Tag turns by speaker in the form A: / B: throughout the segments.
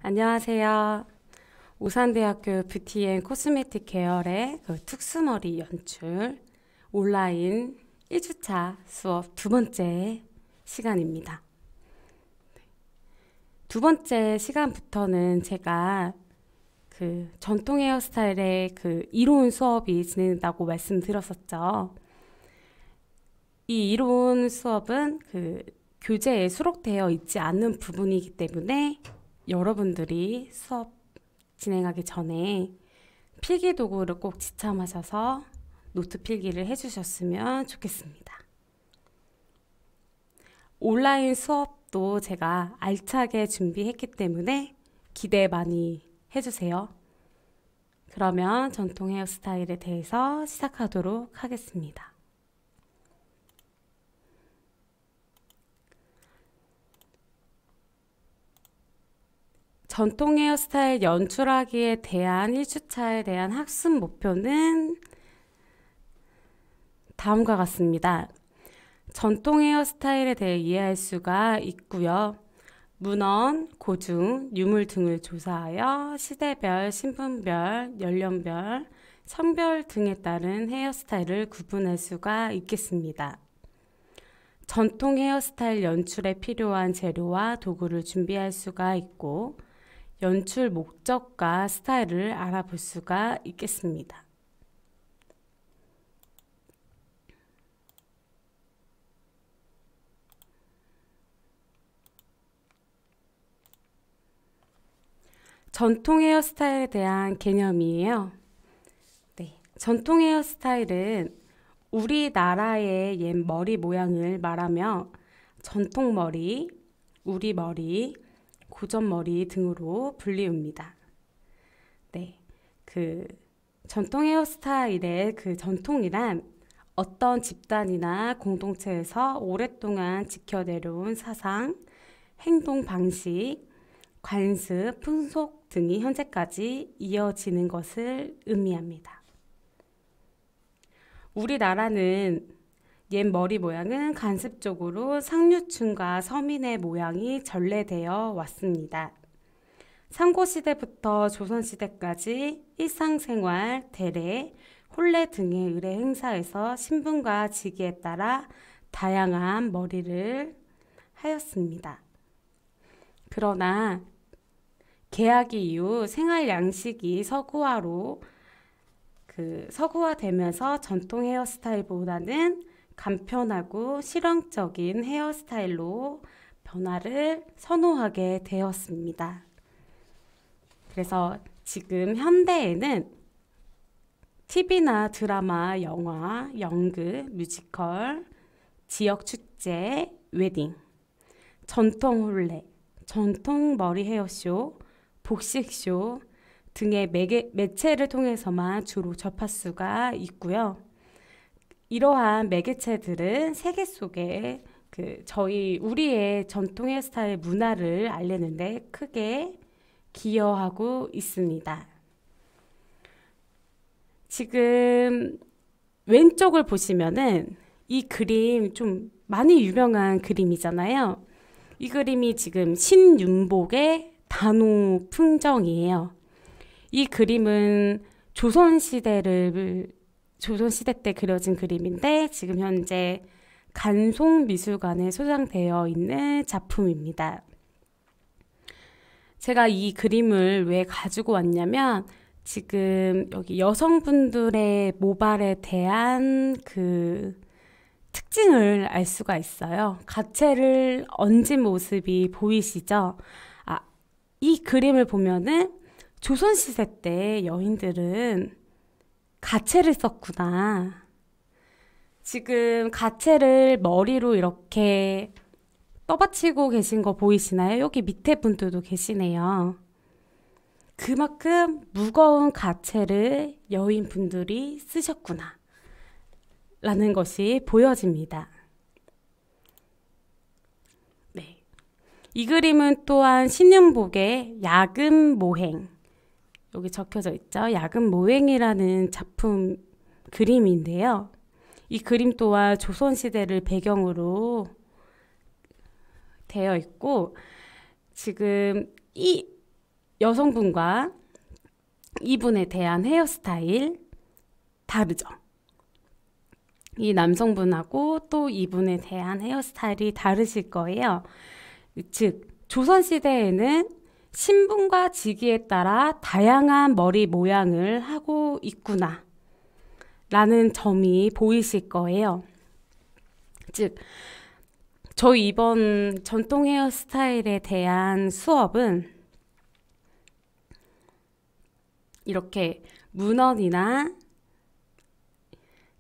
A: 안녕하세요. 오산대학교 뷰티 앤 코스메틱 계열의 특수머리 연출 온라인 1주차 수업 두 번째 시간입니다. 두 번째 시간부터는 제가 전통 헤어스타일의 이론 수업이 진행된다고 말씀드렸었죠. 이 이론 수업은 교재에 수록되어 있지 않는 부분이기 때문에 여러분들이 수업 진행하기 전에 필기 도구를 꼭 지참하셔서 노트 필기를 해주셨으면 좋겠습니다. 온라인 수업도 제가 알차게 준비했기 때문에 기대 많이 해주세요. 그러면 전통 헤어스타일에 대해서 시작하도록 하겠습니다. 전통 헤어스타일 연출하기에 대한 1주차에 대한 학습 목표는 다음과 같습니다. 전통 헤어스타일에 대해 이해할 수가 있고요. 문헌, 고증, 유물 등을 조사하여 시대별, 신분별, 연령별, 성별 등에 따른 헤어스타일을 구분할 수가 있겠습니다. 전통 헤어스타일 연출에 필요한 재료와 도구를 준비할 수가 있고 연출 목적과 스타일을 알아볼 수가 있겠습니다. 전통 헤어스타일에 대한 개념이에요. 전통 헤어스타일은 우리나라의 옛 머리 모양을 말하며 전통머리, 우리머리, 고전머리 등으로 불리웁니다. 전통 헤어스타일의 전통이란 어떤 집단이나 공동체에서 오랫동안 지켜내려온 사상, 행동 방식, 관습, 풍속 등이 현재까지 이어지는 것을 의미합니다. 우리나라는 옛 머리 모양은 간습적으로 상류층과 서민의 모양이 전래되어 왔습니다. 삼고시대부터 조선시대까지 일상생활, 대례, 혼례 등의 의례 행사에서 신분과 직위에 따라 다양한 머리를 하였습니다. 그러나 개화기 이후 생활 양식이 서구화되면서 전통 헤어스타일보다는 간편하고 실용적인 헤어스타일로 변화를 선호하게 되었습니다. 그래서 지금 현대에는 TV나 드라마, 영화, 연극, 뮤지컬, 지역 축제, 웨딩, 전통 혼례, 전통 머리 헤어쇼, 복식쇼 등의 매체를 통해서만 주로 접할 수가 있고요. 이러한 매개체들은 세계 속에 우리의 전통 헤어스타일 문화를 알리는데 크게 기여하고 있습니다. 지금 왼쪽을 보시면은 이 그림 좀 많이 유명한 그림이잖아요. 이 그림이 지금 신윤복의 단오풍정이에요. 이 그림은 조선시대 때 그려진 그림인데 지금 현재 간송미술관에 소장되어 있는 작품입니다. 제가 이 그림을 왜 가지고 왔냐면 지금 여기 여성분들의 모발에 대한 특징을 알 수가 있어요. 가채를 얹은 모습이 보이시죠? 이 그림을 보면은 조선시대 때 여인들은 가채를 썼구나. 지금 가채를 머리로 이렇게 떠받치고 계신 거 보이시나요? 여기 밑에 분들도 계시네요. 그만큼 무거운 가채를 여인분들이 쓰셨구나 라는 것이 보여집니다. 이 그림은 또한 신윤복의 야금모행, 여기 적혀져 있죠. 야금모행이라는 작품 그림인데요. 이 그림 또한 조선시대를 배경으로 되어 있고 지금 이 여성분과 이분에 대한 헤어스타일 다르죠. 이 남성분하고 또 이분에 대한 헤어스타일이 다르실 거예요. 즉, 조선시대에는 신분과 직위에 따라 다양한 머리 모양을 하고 있구나 라는 점이 보이실 거예요. 즉, 저희 이번 전통 헤어스타일에 대한 수업은 이렇게 문헌이나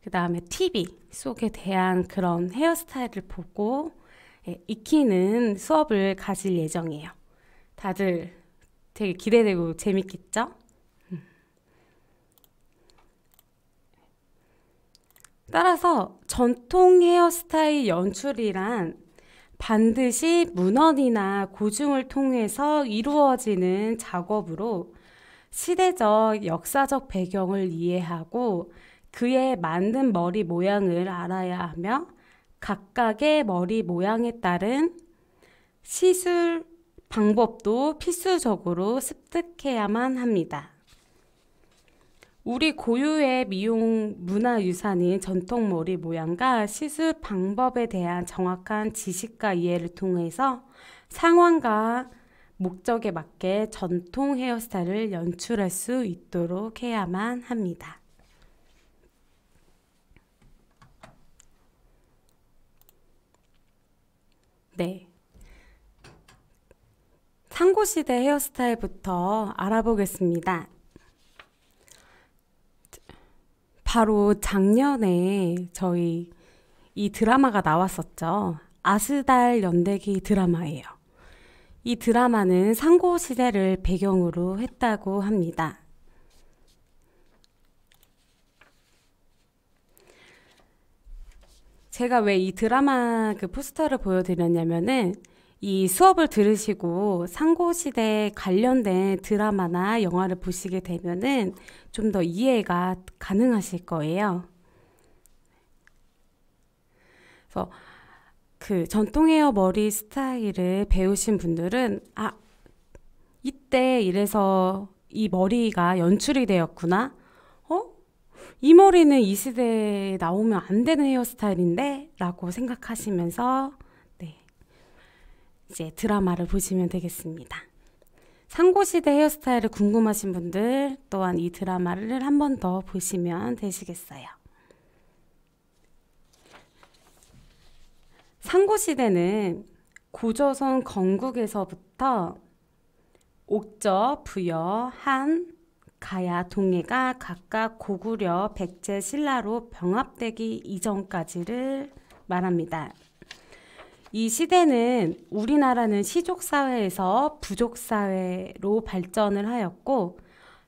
A: 그 다음에 TV 속에 대한 그런 헤어스타일을 보고 익히는 수업을 가질 예정이에요. 다들 되게 기대되고 재밌겠죠? 따라서 전통 헤어스타일 연출이란 반드시 문헌이나 고증을 통해서 이루어지는 작업으로 시대적 역사적 배경을 이해하고 그에 맞는 머리 모양을 알아야 하며 각각의 머리 모양에 따른 시술 방법도 필수적으로 습득해야만 합니다. 우리 고유의 미용 문화유산인 전통 머리 모양과 시술 방법에 대한 정확한 지식과 이해를 통해서 상황과 목적에 맞게 전통 헤어스타일을 연출할 수 있도록 해야만 합니다. 네. 상고시대 헤어스타일부터 알아보겠습니다. 바로 작년에 저희 이 드라마가 나왔었죠. 아스달 연대기 드라마예요. 이 드라마는 상고시대를 배경으로 했다고 합니다. 제가 왜 이 드라마 그 포스터를 보여드렸냐면은 이 수업을 들으시고 상고시대 관련된 드라마나 영화를 보시게 되면은 좀 더 이해가 가능하실 거예요. 그래서 그 전통 헤어 머리 스타일을 배우신 분들은 이때 이래서 이 머리가 연출이 되었구나. 이 머리는 이 시대에 나오면 안 되는 헤어스타일인데? 라고 생각하시면서 이제 드라마를 보시면 되겠습니다. 상고시대 헤어스타일을 궁금하신 분들 또한 이 드라마를 한 번 더 보시면 되시겠어요. 상고시대는 고조선 건국에서부터 옥저, 부여, 한, 가야, 동해가 각각 고구려, 백제, 신라로 병합되기 이전까지를 말합니다. 이 시대는 우리나라는 시족사회에서 부족사회로 발전을 하였고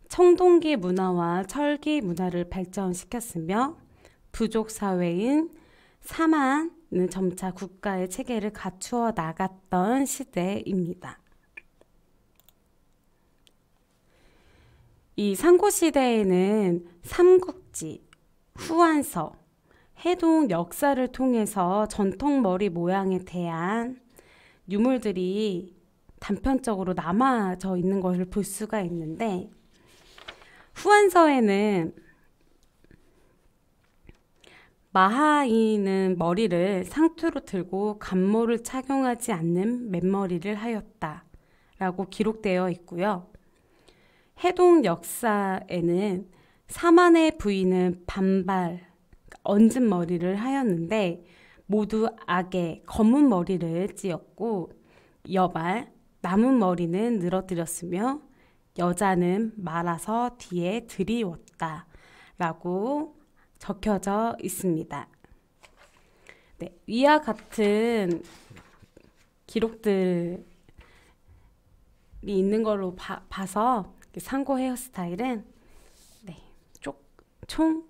A: 청동기 문화와 철기 문화를 발전시켰으며 부족사회인 사만은 점차 국가의 체계를 갖추어 나갔던 시대입니다. 이 상고시대에는 삼국지, 후한서, 해동 역사를 통해서 전통 머리 모양에 대한 유물들이 단편적으로 남아져 있는 것을 볼 수가 있는데 후한서에는 마하이는 머리를 상투로 들고 간모를 착용하지 않는 맨머리를 하였다 라고 기록되어 있고요. 해동 역사에는 사만의 부인은 반발, 얹은 머리를 하였는데 모두 악의 검은 머리를 찧었고 여발, 남은 머리는 늘어뜨렸으며 여자는 말아서 뒤에 들이웠다 라고 적혀져 있습니다. 위와 같은 기록들이 있는 걸로 봐서 상고 헤어스타일은 총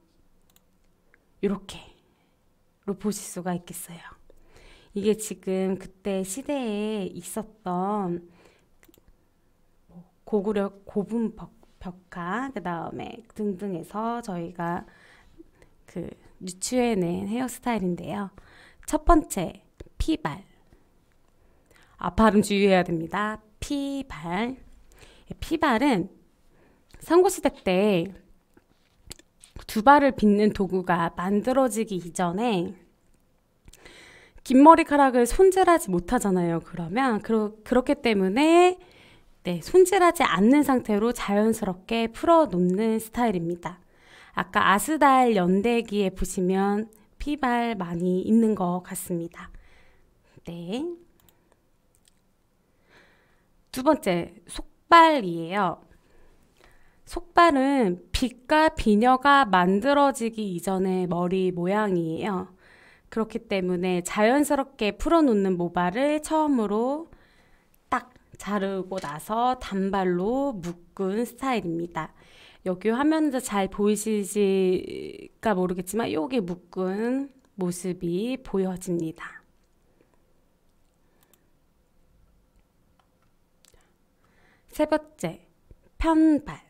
A: 이렇게로 보실 수가 있겠어요. 이게 지금 그때 시대에 있었던 고구려 고분 벽화 그 다음에 등등에서 저희가 유추해낸 헤어스타일인데요. 첫 번째 피발. 발음 주의해야 됩니다. 피발. 피발은 삼국시대 때 두 발을 빗는 도구가 만들어지기 이전에 긴 머리카락을 손질하지 못하잖아요. 그러면 그렇기 때문에 네, 손질하지 않는 상태로 자연스럽게 풀어놓는 스타일입니다. 아까 아스달 연대기에 보시면 피발 많이 있는 것 같습니다. 네. 두 번째, 속발이에요. 속발은 빗과 비녀가 만들어지기 이전의 머리 모양이에요. 그렇기 때문에 자연스럽게 풀어놓는 모발을 처음으로 딱 자르고 나서 단발로 묶은 스타일입니다. 여기 화면에서 잘 보이실까 모르겠지만 여기 묶은 모습이 보여집니다. 세 번째, 편발.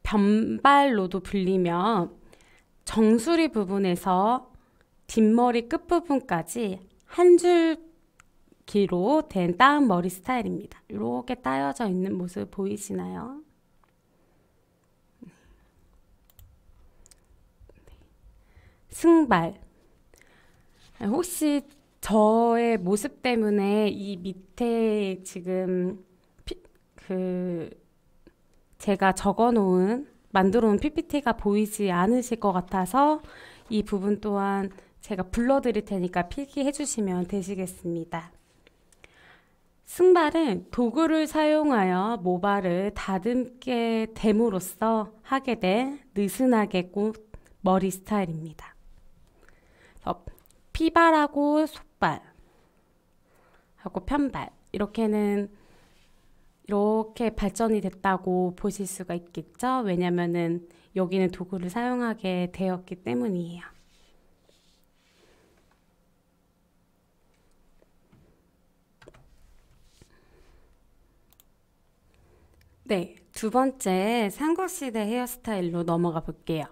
A: 변발로도 불리며 정수리 부분에서 뒷머리 끝부분까지 한 줄기로 된 따은 머리 스타일입니다. 이렇게 따여져 있는 모습 보이시나요? 승발. 혹시 저의 모습 때문에 이 밑에 지금 제가 만들어 놓은 PPT가 보이지 않으실 것 같아서 이 부분 또한 제가 불러드릴 테니까 필기해 주시면 되시겠습니다. 승발은 도구를 사용하여 모발을 다듬게 됨으로써 하게 된 느슨하게 꼰 머리 스타일입니다. 피발하고 속발 하고 편발 이렇게 발전이 됐다고 보실 수가 있겠죠. 왜냐면은 여기는 도구를 사용하게 되었기 때문이에요. 네, 두 번째 삼국시대 헤어스타일로 넘어가 볼게요.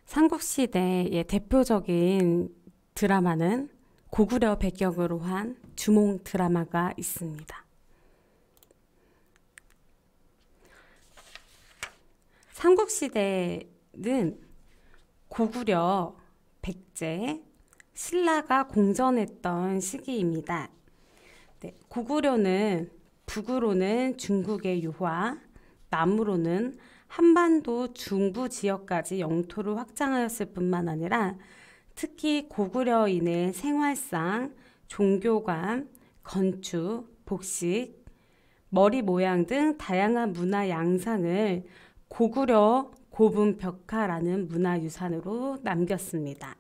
A: 삼국시대의 대표적인 드라마는 고구려 배경으로 한 주몽 드라마가 있습니다. 삼국시대는 고구려, 백제, 신라가 공전했던 시기입니다. 네, 고구려는 북으로는 중국의 유화, 남으로는 한반도 중부 지역까지 영토를 확장하였을 뿐만 아니라 특히 고구려인의 생활상, 종교관, 건축, 복식, 머리 모양 등 다양한 문화 양상을 고구려 고분벽화라는 문화유산으로 남겼습니다.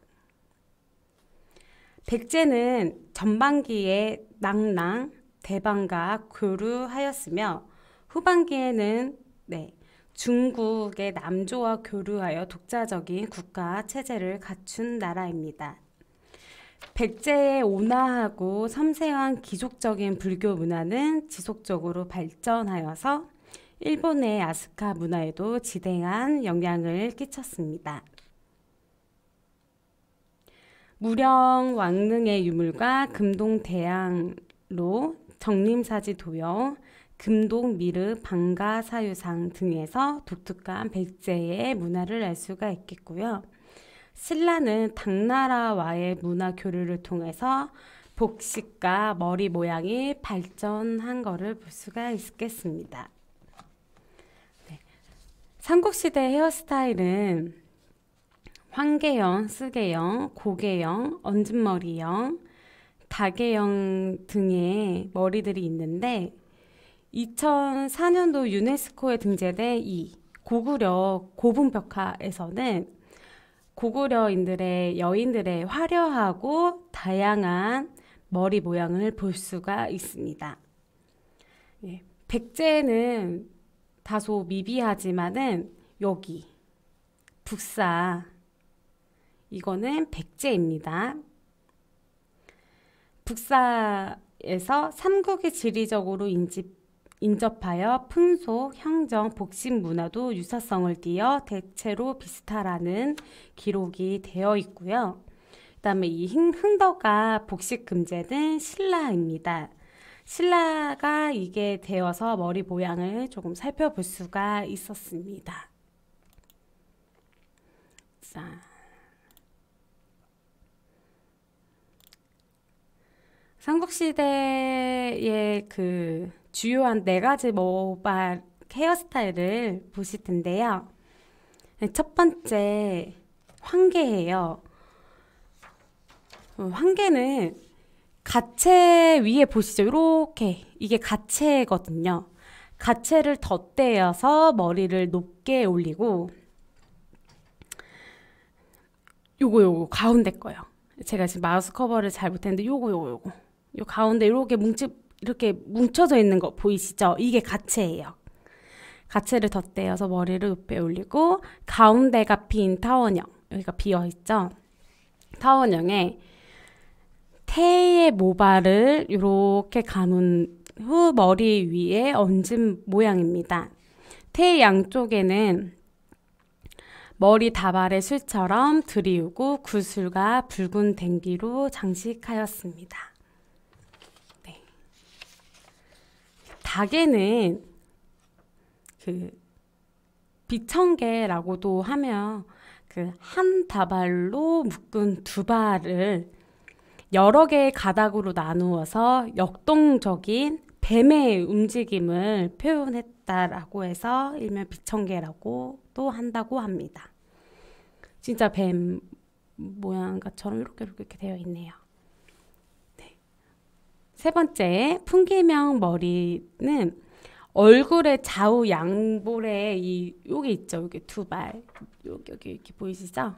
A: 백제는 전반기에 낭랑, 대방과 교류하였으며 후반기에는 중국의 남조와 교류하여 독자적인 국가 체제를 갖춘 나라입니다. 백제의 온화하고 섬세한 귀족적인 불교 문화는 지속적으로 발전하여서 일본의 아스카 문화에도 지대한 영향을 끼쳤습니다. 무령 왕릉의 유물과 금동 대양로, 정림사지 도형, 금동 미르 방가 사유상 등에서 독특한 백제의 문화를 알 수가 있겠고요. 신라는 당나라와의 문화 교류를 통해서 복식과 머리 모양이 발전한 것을 볼 수가 있겠습니다. 삼국시대 헤어스타일은 황계형, 쓰계형, 고계형, 얹은머리형, 다계형 등의 머리들이 있는데 2004년도 유네스코에 등재된 이 고구려 고분벽화에서는 고구려인들의 여인들의 화려하고 다양한 머리 모양을 볼 수가 있습니다. 백제는 다소 미비하지만은 여기 북사 이거는 백제입니다. 북사에서 삼국이 지리적으로 인접하여 풍속, 형정, 복식 문화도 유사성을 띠어 대체로 비슷하라는 기록이 되어 있고요. 그 다음에 이 흥덕가 복식 금제는 신라입니다. 신라가 이게 되어서 머리 모양을 조금 살펴볼 수가 있었습니다. 자, 삼국시대의 그 주요한 4가지 모발 헤어스타일을 보실 텐데요. 첫 번째 황개예요. 황개는 가채 위에 보시죠. 이렇게 이게 가채거든요. 가채를 덧대어서 머리를 높게 올리고 요거 가운데 거요. 제가 지금 마우스 커버를 잘 못했는데 요거 요 가운데 이렇게 뭉쳐져 있는 거 보이시죠? 이게 가채예요. 가채를 덧대어서 머리를 높게 올리고 가운데가 빈 타원형, 여기가 비어있죠? 타원형에 태의 모발을 이렇게 감은 후 머리 위에 얹은 모양입니다. 태 양쪽에는 머리 다발의 술처럼 드리우고 구슬과 붉은 댕기로 장식하였습니다. 네. 닭에는 그 비청개라고도 하며 그 한 다발로 묶은 2발을 여러 개의 가닥으로 나누어서 역동적인 뱀의 움직임을 표현했다라고 해서 일명 비청개라고도 한다고 합니다. 진짜 뱀 모양처럼 이렇게 되어 있네요. 네. 세 번째, 풍기명 머리는 얼굴의 좌우 양볼에 여기 있죠. 여기 2발. 여기 이렇게 보이시죠?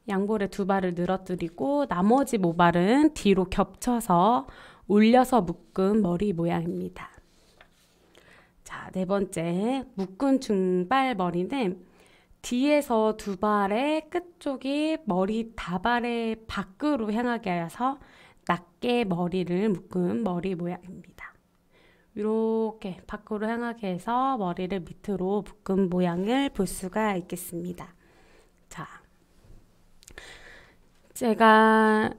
A: 양볼에 2발을 늘어뜨리고 나머지 모발은 뒤로 겹쳐서 올려서 묶은 머리 모양입니다. 자, 네 번째, 묶은 중발 머리는 뒤에서 2발의 끝쪽이 머리 다발의 밖으로 향하게 하여서 낮게 머리를 묶은 머리 모양입니다. 이렇게 밖으로 향하게 해서 머리를 밑으로 묶은 모양을 볼 수가 있겠습니다. 자, 제가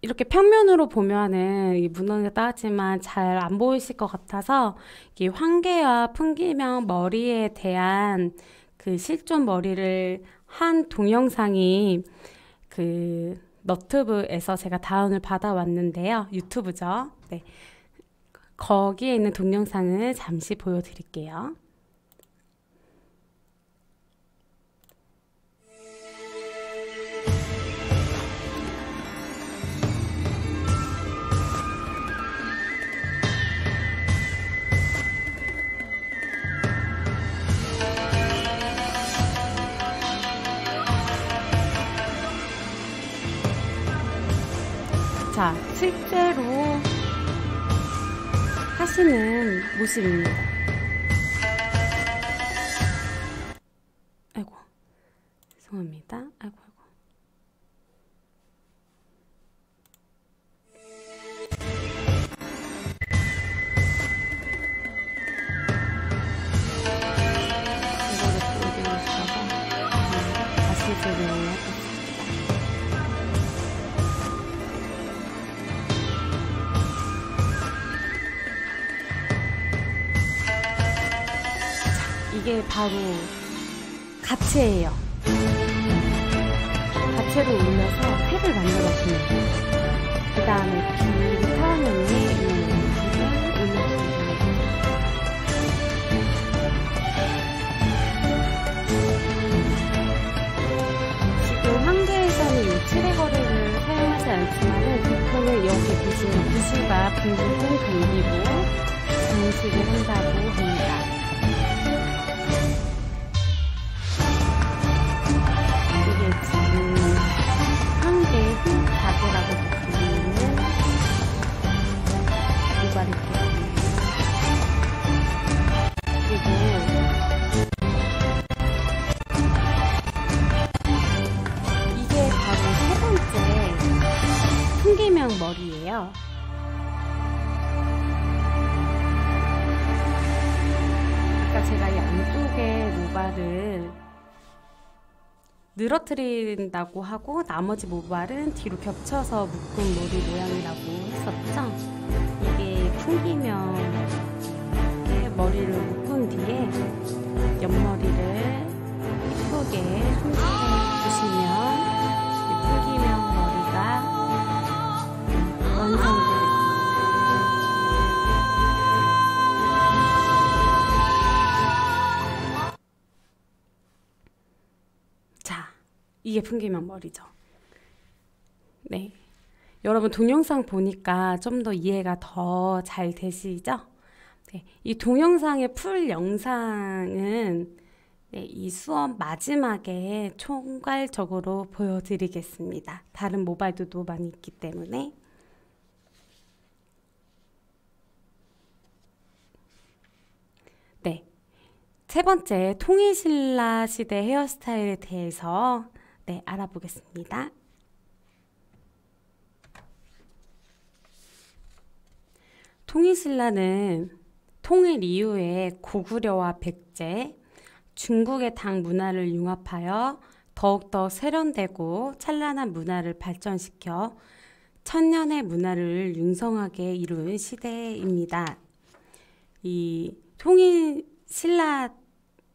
A: 이렇게 평면으로 보면은 이 문헌에 따지만 잘 안 보이실 것 같아서 이 황개와 풍기명 머리에 대한 그 실존 머리를 한 동영상이 그 너튜브에서 제가 다운을 받아왔는데요. 유튜브죠. 네. 거기에 있는 동영상을 잠시 보여드릴게요. 자, 실제로 하시는 모습입니다. 아이고, 죄송합니다. 아이고. 이거를 보여드리고 싶어서 다시 제대로 해보겠습니다. 이게 바로 가채예요. 가채를 올려서 팩을 만들어주는 거예요. 그 다음에 긴 타원형에 이렇게 올려주는 거예요. 지금 황제에서는 이 칠해거리를 사용하지 않지만 보통은 여기 보시는 구슬과 붉은 댕기로 장식을 한다고 합니다. 풍기명 머리예요. 아까 제가 양쪽에 모발을 늘어뜨린다고 하고 나머지 모발은 뒤로 겹쳐서 묶은 머리 모양이라고 했었죠. 이게 풍기명에 머리를 묶은 뒤에 옆머리를 이쁘게 손질해 주시면 이 풍기명 머리가 완성되겠습니다. 자, 이게 풍기명 머리죠. 네. 여러분 동영상 보니까 좀 더 이해가 더 잘 되시죠? 네, 이 동영상의 풀 영상은 네, 이 수업 마지막에 총괄적으로 보여드리겠습니다. 다른 모발도 많이 있기 때문에. 네, 세 번째 통일신라 시대 헤어스타일에 대해서 네, 알아보겠습니다. 통일신라는 통일 이후에 고구려와 백제, 중국의 당 문화를 융합하여 더욱더 세련되고 찬란한 문화를 발전시켜 천년의 문화를 융성하게 이룬 시대입니다. 이 통일신라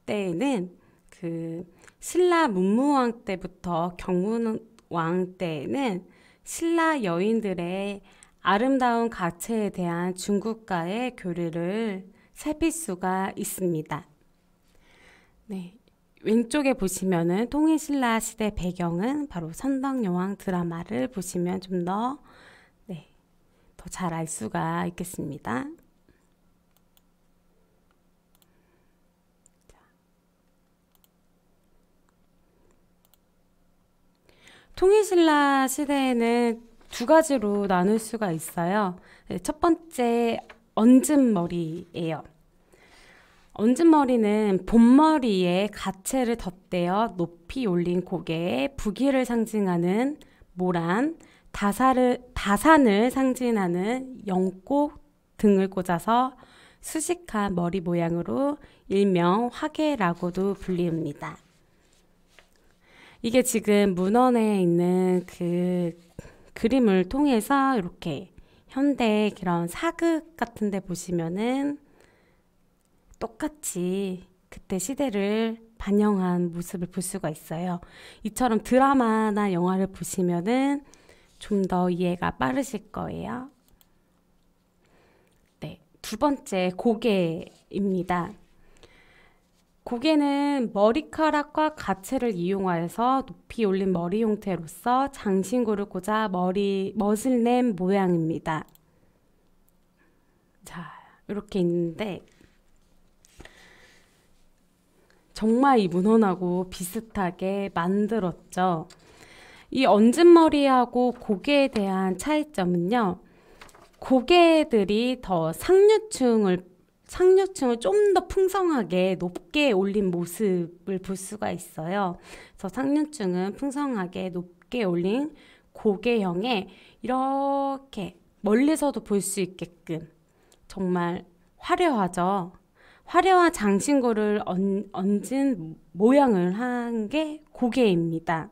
A: 때에는 그 신라 문무왕 때부터 경문왕 때에는 신라 여인들의 아름다운 가체에 대한 중국과의 교류를 살필 수가 있습니다. 네, 왼쪽에 보시면은 통일신라 시대 배경은 바로 선덕여왕 드라마를 보시면 좀 더 더 잘 알 수가 있겠습니다. 통일신라 시대에는 두 가지로 나눌 수가 있어요. 첫 번째, 얹은머리예요. 얹은머리는 본머리에 가채를 덧대어 높이 올린 고개에 부귀를 상징하는 모란, 다산을 상징하는 영꽃 등을 꽂아서 수식한 머리 모양으로 일명 화개라고도 불립니다. 이게 지금 문헌에 있는 그 그림을 통해서 이렇게 현대 그런 사극 같은 데 보시면은 똑같이 그때 시대를 반영한 모습을 볼 수가 있어요. 이처럼 드라마나 영화를 보시면은 좀 더 이해가 빠르실 거예요. 네, 두 번째 고개입니다. 고개는 머리카락과 가채를 이용하여서 높이 올린 머리 형태로서 장신구를 꽂아 멋을 낸 모양입니다. 자, 이렇게 있는데 정말 이 문헌하고 비슷하게 만들었죠. 이 얹은머리하고 고개에 대한 차이점은요. 고개들이 더 상류층을 좀 더 풍성하게 높게 올린 모습을 볼 수가 있어요. 그래서 상류층은 풍성하게 높게 올린 고개형에 이렇게 멀리서도 볼 수 있게끔 정말 화려하죠. 화려한 장신구를 얹은 모양을 한 게 고개입니다.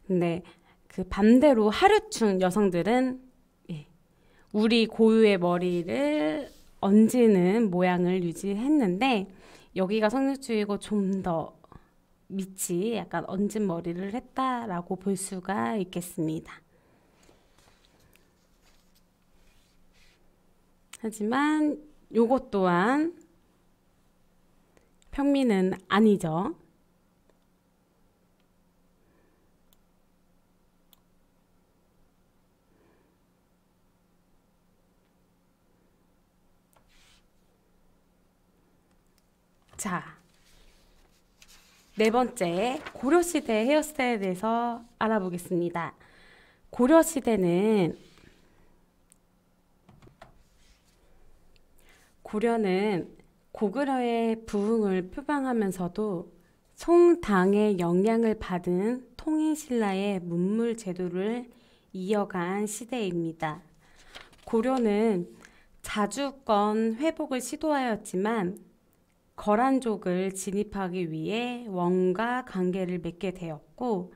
A: 근데 그 반대로 하류층 여성들은 우리 고유의 머리를 얹는 모양을 유지했는데 여기가 상류층이고 좀 더 밑이 약간 얹은 머리를 했다라고 볼 수가 있겠습니다. 하지만 요것 또한 평민은 아니죠. 자, 네 번째, 고려시대 헤어스타일에 대해서 알아보겠습니다. 고려는 고구려의 부흥을 표방하면서도 송당의 영향을 받은 통일신라의 문물 제도를 이어간 시대입니다. 고려는 자주권 회복을 시도하였지만 거란족을 진입하기 위해 원과 관계를 맺게 되었고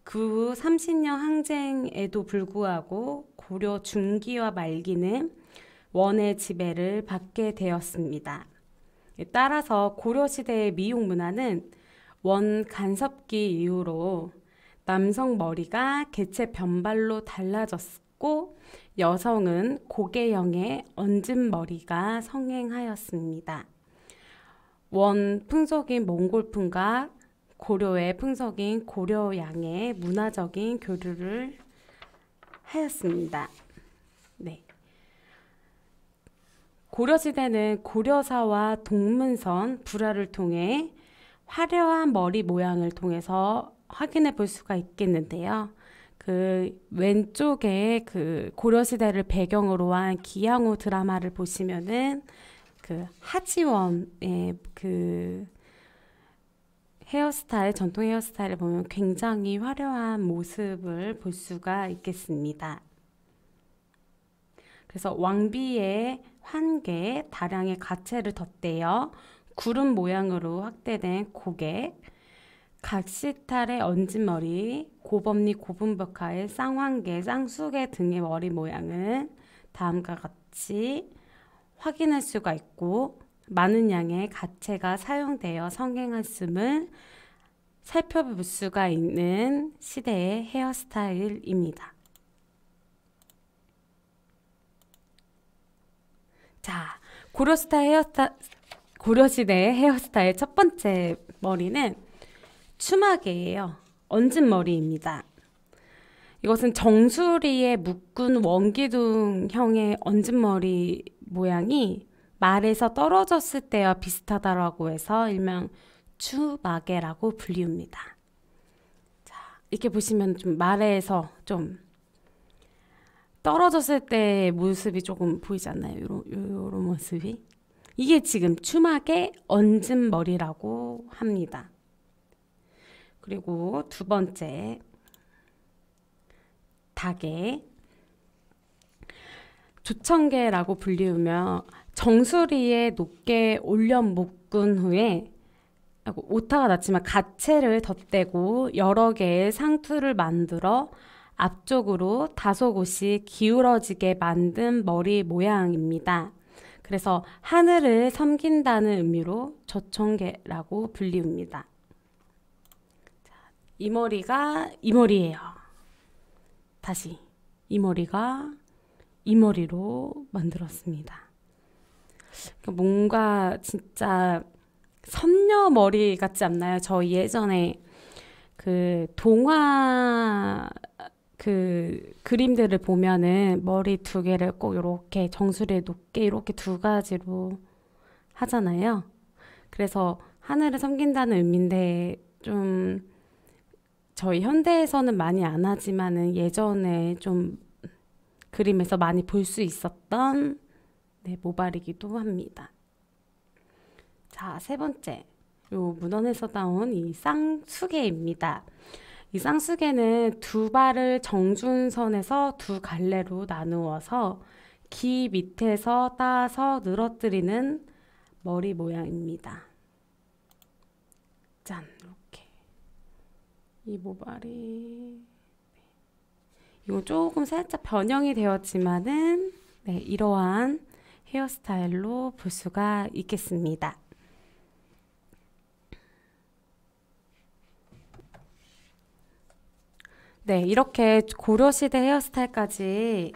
A: 그 후 30년 항쟁에도 불구하고 고려 중기와 말기는 원의 지배를 받게 되었습니다. 따라서 고려시대의 미용 문화는 원 간섭기 이후로 남성 머리가 개체 변발로 달라졌고 여성은 고개형의 얹은 머리가 성행하였습니다. 원 풍속인 몽골풍과 고려의 풍속인 고려양의 문화적인 교류를 하였습니다. 네. 고려시대는 고려사와 동문선 불화를 통해 화려한 머리 모양을 통해서 확인해 볼 수가 있겠는데요. 그 왼쪽에 그 고려시대를 배경으로 한 기양후 드라마를 보시면은 그 하지원의 그 헤어스타일, 전통 헤어스타일을 보면 굉장히 화려한 모습을 볼 수가 있겠습니다. 그래서 왕비의 환개, 다량의 가채를 덧대어 구름 모양으로 확대된 고개, 각시탈의 얹은 머리, 고법리 고분벽화의 쌍환개, 쌍수개 등의 머리 모양은 다음과 같이 확인할 수가 있고 많은 양의 가채가 사용되어 성행했음을 살펴볼 수가 있는 시대의 헤어스타일입니다. 자, 고려시대의 헤어스타일 첫 번째 머리는 추마개예요. 얹은 머리입니다. 이것은 정수리에 묶은 원기둥형의 얹은 머리 모양이 말에서 떨어졌을 때와 비슷하다라고 해서 일명 추마개라고 불리웁니다. 자, 이렇게 보시면 좀 말에서 좀 떨어졌을 때의 모습이 조금 보이지 않나요? 요런 모습이. 이게 지금 추마개 얹은 머리라고 합니다. 그리고 두 번째 닭의 조청개라고 불리우며 정수리에 높게 올려 묶은 후에 오타가 났지만 가채를 덧대고 여러 개의 상투를 만들어 앞쪽으로 다소 곳이 기울어지게 만든 머리 모양입니다. 그래서 하늘을 섬긴다는 의미로 조청개라고 불리웁니다. 이 머리가 이 머리예요. 다시 이 머리가 이 머리로 만들었습니다. 뭔가 진짜 선녀 머리 같지 않나요? 저 예전에 그 동화 그 그림들을 보면은 머리 두 개를 꼭 이렇게 정수리에 높게 이렇게 두 가지로 하잖아요. 그래서 하늘을 섬긴다는 의미인데 좀 저희 현대에서는 많이 안 하지만은 예전에 좀 그림에서 많이 볼 수 있었던 모발이기도 합니다. 자, 세 번째. 요 문헌에서 나온 이 쌍수개입니다. 이 쌍수개는 두 발을 정준선에서 두 갈래로 나누어서 귀 밑에서 따서 늘어뜨리는 머리 모양입니다. 짠, 이렇게. 이 모발이 이건 조금 살짝 변형이 되었지만은 이러한 헤어스타일로 볼 수가 있겠습니다. 네, 이렇게 고려시대 헤어스타일까지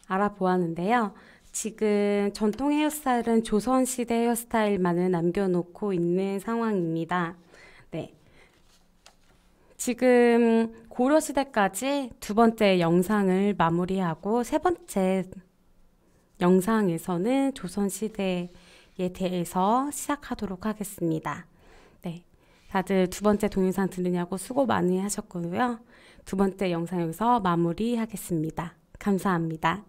A: 알아보았는데요. 지금 전통 헤어스타일은 조선시대 헤어스타일만을 남겨놓고 있는 상황입니다. 네. 지금 고려시대까지 두 번째 영상을 마무리하고 세 번째 영상에서는 조선시대에 대해서 시작하도록 하겠습니다. 네. 다들 두 번째 동영상 들으냐고 수고 많이 하셨고요. 두 번째 영상 여기서 마무리하겠습니다. 감사합니다.